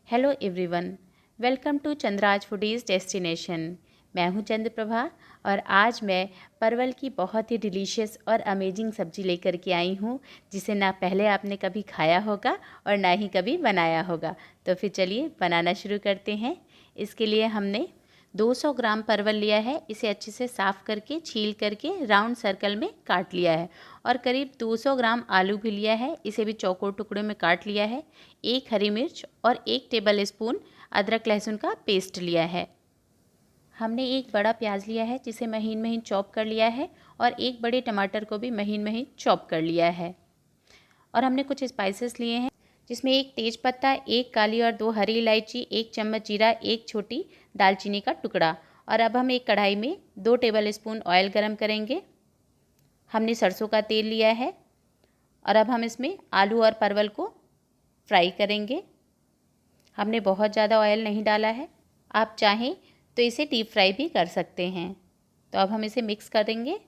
Hello everyone, welcome to Chandra's foodies destination. मैं हूं चंद्रप्रभा और आज मैं परवल की बहुत ही डिलीशियस और अमेजिंग सब्ज़ी लेकर के आई हूं, जिसे ना पहले आपने कभी खाया होगा और ना ही कभी बनाया होगा। तो फिर चलिए बनाना शुरू करते हैं। इसके लिए हमने 200 ग्राम परवल लिया है। इसे अच्छे से साफ़ करके छील करके राउंड सर्कल में काट लिया है। और करीब 200 ग्राम आलू भी लिया है, इसे भी चौकोर टुकड़ों में काट लिया है। एक हरी मिर्च और 1 टेबल स्पून अदरक लहसुन का पेस्ट लिया है। हमने एक बड़ा प्याज लिया है, जिसे महीन महीन चॉप कर लिया है, और एक बड़े टमाटर को भी महीन महीन चॉप कर लिया है। और हमने कुछ स्पाइसेस लिए हैं, जिसमें एक तेज पत्ता, एक काली और 2 हरी इलायची, 1 चम्मच जीरा, एक छोटी दालचीनी का टुकड़ा। और अब हम एक कढ़ाई में 2 टेबल स्पून ऑयल गरम करेंगे। हमने सरसों का तेल लिया है और अब हम इसमें आलू और परवल को फ्राई करेंगे। हमने बहुत ज़्यादा ऑयल नहीं डाला है, आप चाहें तो इसे डीप फ्राई भी कर सकते हैं। तो अब हम इसे मिक्स कर देंगे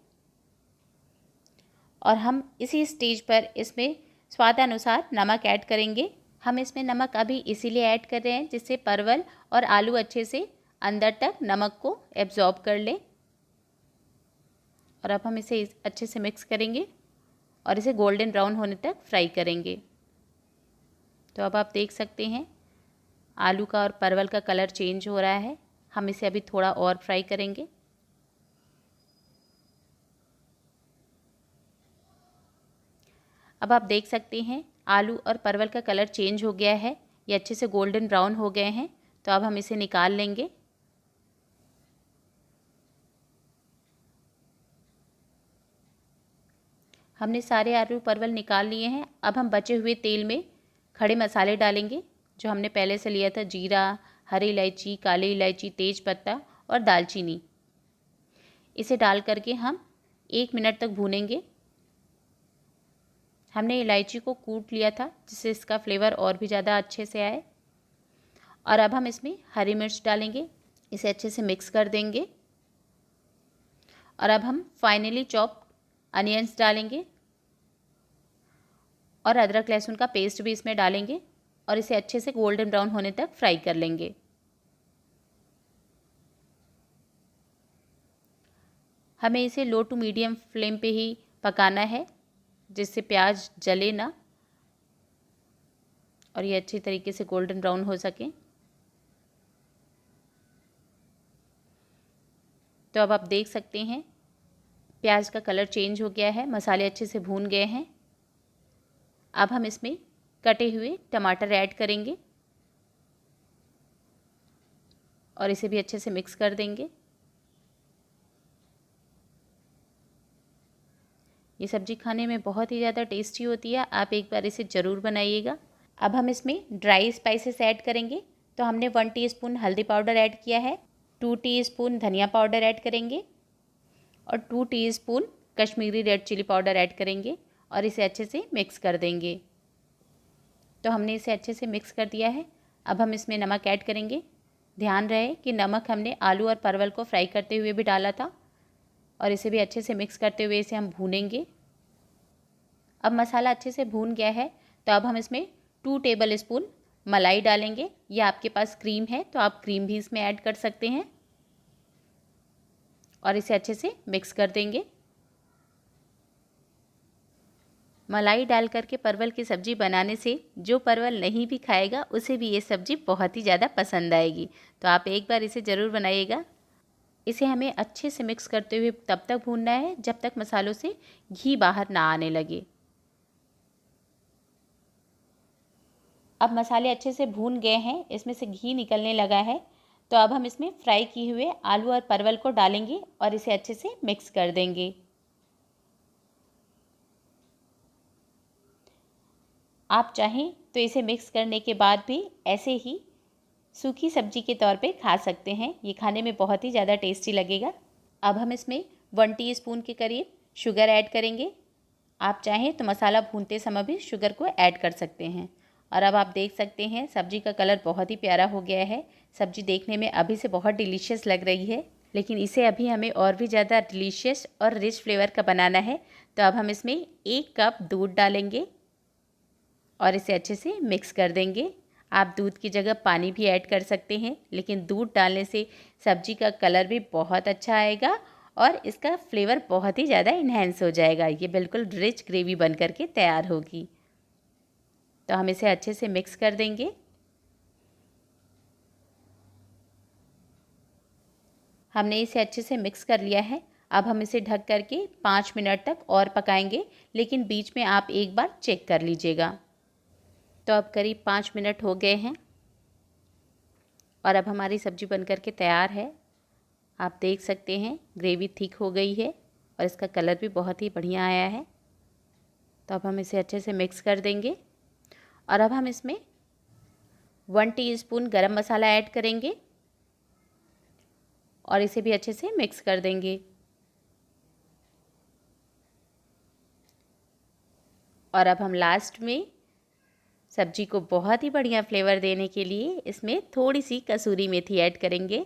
और हम इसी स्टेज पर इसमें स्वादानुसार नमक ऐड करेंगे। हम इसमें नमक अभी इसीलिए ऐड कर रहे हैं जिससे परवल और आलू अच्छे से अंदर तक नमक को एब्जॉर्ब कर ले। और अब हम इसे अच्छे से मिक्स करेंगे और इसे गोल्डन ब्राउन होने तक फ्राई करेंगे। तो अब आप देख सकते हैं आलू का और परवल का कलर चेंज हो रहा है। हम इसे अभी थोड़ा और फ्राई करेंगे। अब आप देख सकते हैं आलू और परवल का कलर चेंज हो गया है, ये अच्छे से गोल्डन ब्राउन हो गए हैं। तो अब हम इसे निकाल लेंगे। हमने सारे आलू परवल निकाल लिए हैं। अब हम बचे हुए तेल में खड़े मसाले डालेंगे, जो हमने पहले से लिया था। जीरा, हरी इलायची, काली इलायची, तेज पत्ता और दालचीनी। इसे डाल करके हम 1 मिनट तक भूनेंगे। हमने इलायची को कूट लिया था, जिससे इसका फ्लेवर और भी ज़्यादा अच्छे से आए। और अब हम इसमें हरी मिर्च डालेंगे, इसे अच्छे से मिक्स कर देंगे। और अब हम फाइनली चॉप अनियंस डालेंगे और अदरक लहसुन का पेस्ट भी इसमें डालेंगे और इसे अच्छे से गोल्डन ब्राउन होने तक फ्राई कर लेंगे। हमें इसे लो टू मीडियम फ्लेम पे ही पकाना है, जिससे प्याज जले ना और ये अच्छी तरीके से गोल्डन ब्राउन हो सके। तो अब आप देख सकते हैं प्याज का कलर चेंज हो गया है, मसाले अच्छे से भून गए हैं। अब हम इसमें कटे हुए टमाटर ऐड करेंगे और इसे भी अच्छे से मिक्स कर देंगे। ये सब्ज़ी खाने में बहुत ही ज़्यादा टेस्टी होती है, आप एक बार इसे ज़रूर बनाइएगा। अब हम इसमें ड्राई स्पाइसेस ऐड करेंगे। तो हमने 1 टीस्पून हल्दी पाउडर ऐड किया है, 2 टीस्पून धनिया पाउडर ऐड करेंगे और 2 teaspoon Kashmiri red chilli powder add करेंगे और इसे अच्छे से मिक्स कर देंगे। तो हमने इसे अच्छे से मिक्स कर दिया है। अब हम इसमें नमक ऐड करेंगे। ध्यान रहे कि नमक हमने आलू और परवल को फ्राई करते हुए भी डाला था और इसे भी अच्छे से मिक्स करते हुए इसे हम भूनेंगे। अब मसाला अच्छे से भून गया है, तो अब हम इसमें 2 टेबल स्पून मलाई डालेंगे, या आपके पास क्रीम है तो आप क्रीम भी इसमें ऐड कर सकते हैं और इसे अच्छे से मिक्स कर देंगे। मलाई डाल करके परवल की सब्ज़ी बनाने से जो परवल नहीं भी खाएगा उसे भी ये सब्ज़ी बहुत ही ज़्यादा पसंद आएगी। तो आप एक बार इसे ज़रूर बनाइएगा। इसे हमें अच्छे से मिक्स करते हुए तब तक भूनना है जब तक मसालों से घी बाहर ना आने लगे। अब मसाले अच्छे से भून गए हैं, इसमें से घी निकलने लगा है। तो अब हम इसमें फ्राई किए हुए आलू और परवल को डालेंगे और इसे अच्छे से मिक्स कर देंगे। आप चाहें तो इसे मिक्स करने के बाद भी ऐसे ही सूखी सब्जी के तौर पे खा सकते हैं, ये खाने में बहुत ही ज़्यादा टेस्टी लगेगा। अब हम इसमें 1 टीस्पून के करीब शुगर ऐड करेंगे। आप चाहें तो मसाला भूनते समय भी शुगर को ऐड कर सकते हैं। और अब आप देख सकते हैं सब्जी का कलर बहुत ही प्यारा हो गया है। सब्जी देखने में अभी से बहुत डिलीशियस लग रही है, लेकिन इसे अभी हमें और भी ज़्यादा डिलीशियस और रिच फ्लेवर का बनाना है। तो अब हम इसमें 1 कप दूध डालेंगे और इसे अच्छे से मिक्स कर देंगे। आप दूध की जगह पानी भी ऐड कर सकते हैं, लेकिन दूध डालने से सब्जी का कलर भी बहुत अच्छा आएगा और इसका फ्लेवर बहुत ही ज़्यादा इन्हेंस हो जाएगा। ये बिल्कुल रिच ग्रेवी बन कर के तैयार होगी। तो हम इसे अच्छे से मिक्स कर देंगे। हमने इसे अच्छे से मिक्स कर लिया है। अब हम इसे ढक करके 5 मिनट तक और पकाएंगे, लेकिन बीच में आप एक बार चेक कर लीजिएगा। तो अब करीब 5 मिनट हो गए हैं और अब हमारी सब्ज़ी बनकर के तैयार है। आप देख सकते हैं ग्रेवी थिक हो गई है और इसका कलर भी बहुत ही बढ़िया आया है। तो अब हम इसे अच्छे से मिक्स कर देंगे और अब हम इसमें 1 टीस्पून गरम मसाला ऐड करेंगे और इसे भी अच्छे से मिक्स कर देंगे। और अब हम लास्ट में सब्जी को बहुत ही बढ़िया फ्लेवर देने के लिए इसमें थोड़ी सी कसूरी मेथी ऐड करेंगे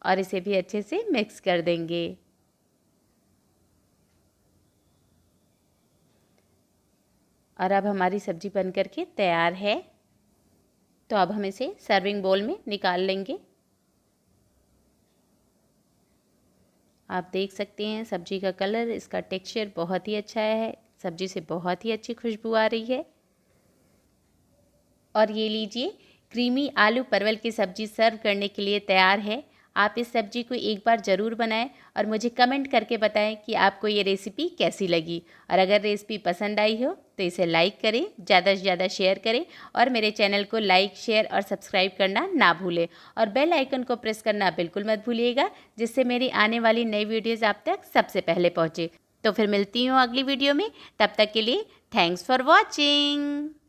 और इसे भी अच्छे से मिक्स कर देंगे। और अब हमारी सब्जी बनकर के तैयार है। तो अब हम इसे सर्विंग बाउल में निकाल लेंगे। आप देख सकते हैं सब्जी का कलर, इसका टेक्सचर बहुत ही अच्छा है। सब्जी से बहुत ही अच्छी खुशबू आ रही है। और ये लीजिए, क्रीमी आलू परवल की सब्ज़ी सर्व करने के लिए तैयार है। आप इस सब्ज़ी को एक बार ज़रूर बनाएं और मुझे कमेंट करके बताएं कि आपको ये रेसिपी कैसी लगी। और अगर रेसिपी पसंद आई हो तो इसे लाइक करें, ज़्यादा से ज़्यादा शेयर करें और मेरे चैनल को लाइक, शेयर और सब्सक्राइब करना ना भूलें। और बेल आइकन को प्रेस करना बिल्कुल मत भूलिएगा, जिससे मेरी आने वाली नई वीडियोज़ आप तक सबसे पहले पहुँचे। तो फिर मिलती हूँ अगली वीडियो में। तब तक के लिए थैंक्स फॉर वॉचिंग।